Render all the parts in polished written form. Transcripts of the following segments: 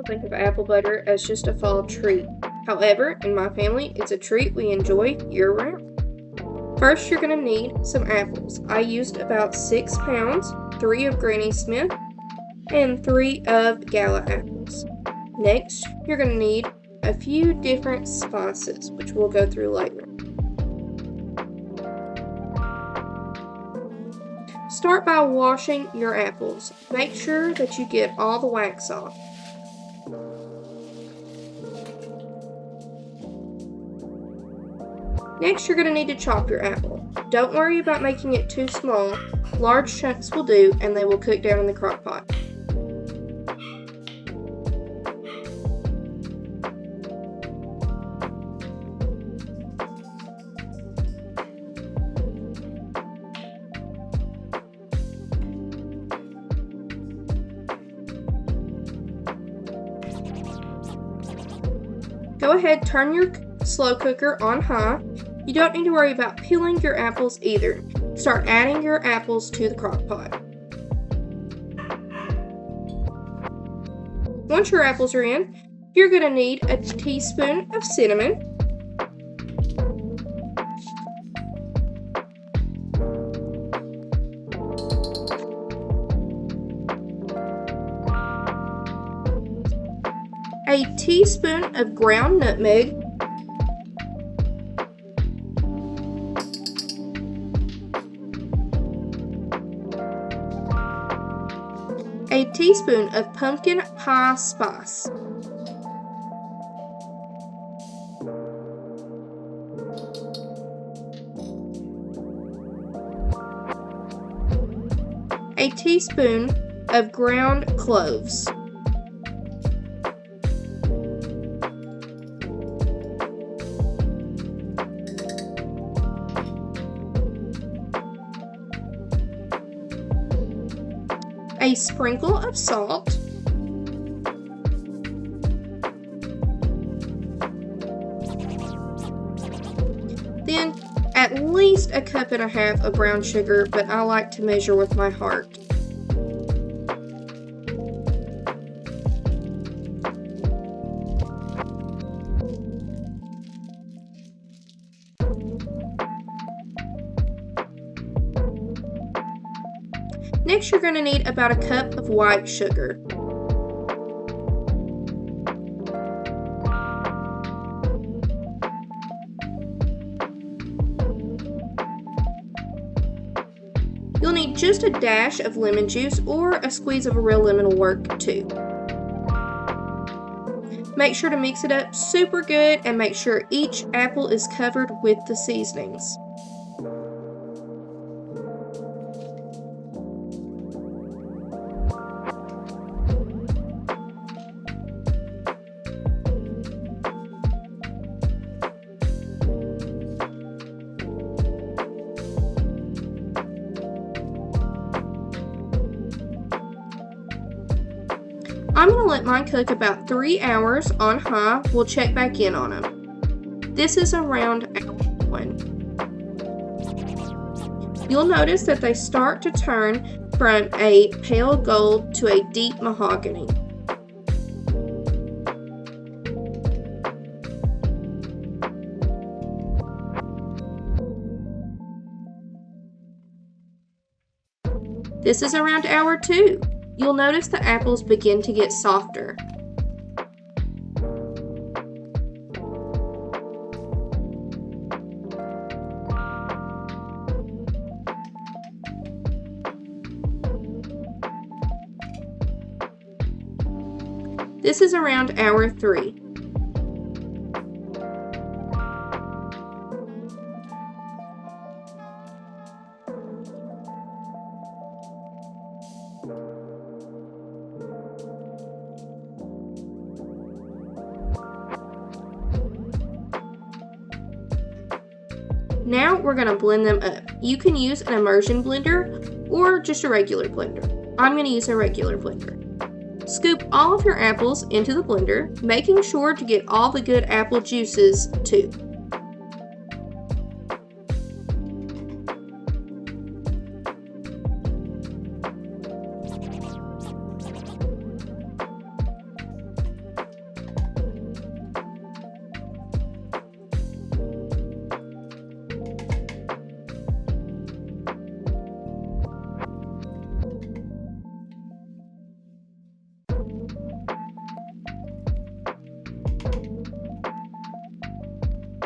people think of apple butter as just a fall treat. However, in my family, it's a treat we enjoy year-round. First, you're going to need some apples. I used about 6 pounds, 3 of Granny Smith, and 3 of Gala apples. Next, you're going to need a few different spices, which we'll go through later. Start by washing your apples. Make sure that you get all the wax off. Next, you're going to need to chop your apple. Don't worry about making it too small. Large chunks will do, and they will cook down in the crock pot. Go ahead, turn your slow cooker on high. You don't need to worry about peeling your apples either. Start adding your apples to the crock pot. Once your apples are in, you're going to need a teaspoon of cinnamon, a teaspoon of ground nutmeg, a teaspoon of pumpkin pie spice, a teaspoon of ground cloves, a sprinkle of salt, then at least a cup and a half of brown sugar, but I like to measure with my heart. Next, you're going to need about a cup of white sugar. You'll need just a dash of lemon juice, or a squeeze of a real lemon will work too. Make sure to mix it up super good and make sure each apple is covered with the seasonings. I'm going to let mine cook about 3 hours on high. We'll check back in on them. This is around hour 1. You'll notice that they start to turn from a pale gold to a deep mahogany. This is around hour 2. You'll notice the apples begin to get softer. This is around hour 3. Now we're going to blend them up. You can use an immersion blender or just a regular blender. I'm going to use a regular blender. Scoop all of your apples into the blender, making sure to get all the good apple juices too.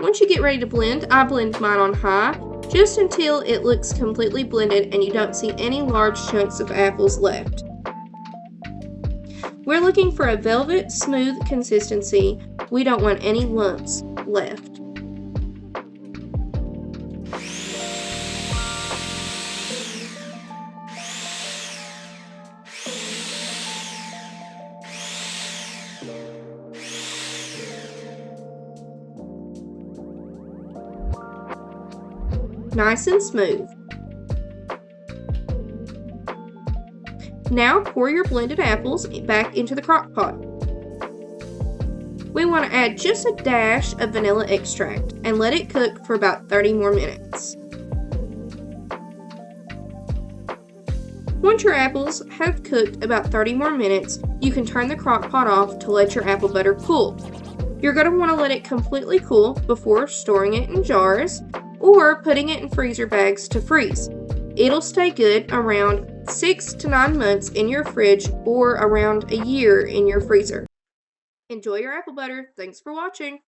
Once you get ready to blend, I blend mine on high, just until it looks completely blended and you don't see any large chunks of apples left. We're looking for a velvet, smooth consistency. We don't want any lumps left. Nice and smooth. Now pour your blended apples back into the crock pot. We want to add just a dash of vanilla extract and let it cook for about 30 more minutes. Once your apples have cooked about 30 more minutes, you can turn the crock pot off to let your apple butter cool. You're going to want to let it completely cool before storing it in jars or putting it in freezer bags to freeze. It'll stay good around 6 to 9 months in your fridge or around a year in your freezer. Enjoy your apple butter. Thanks for watching.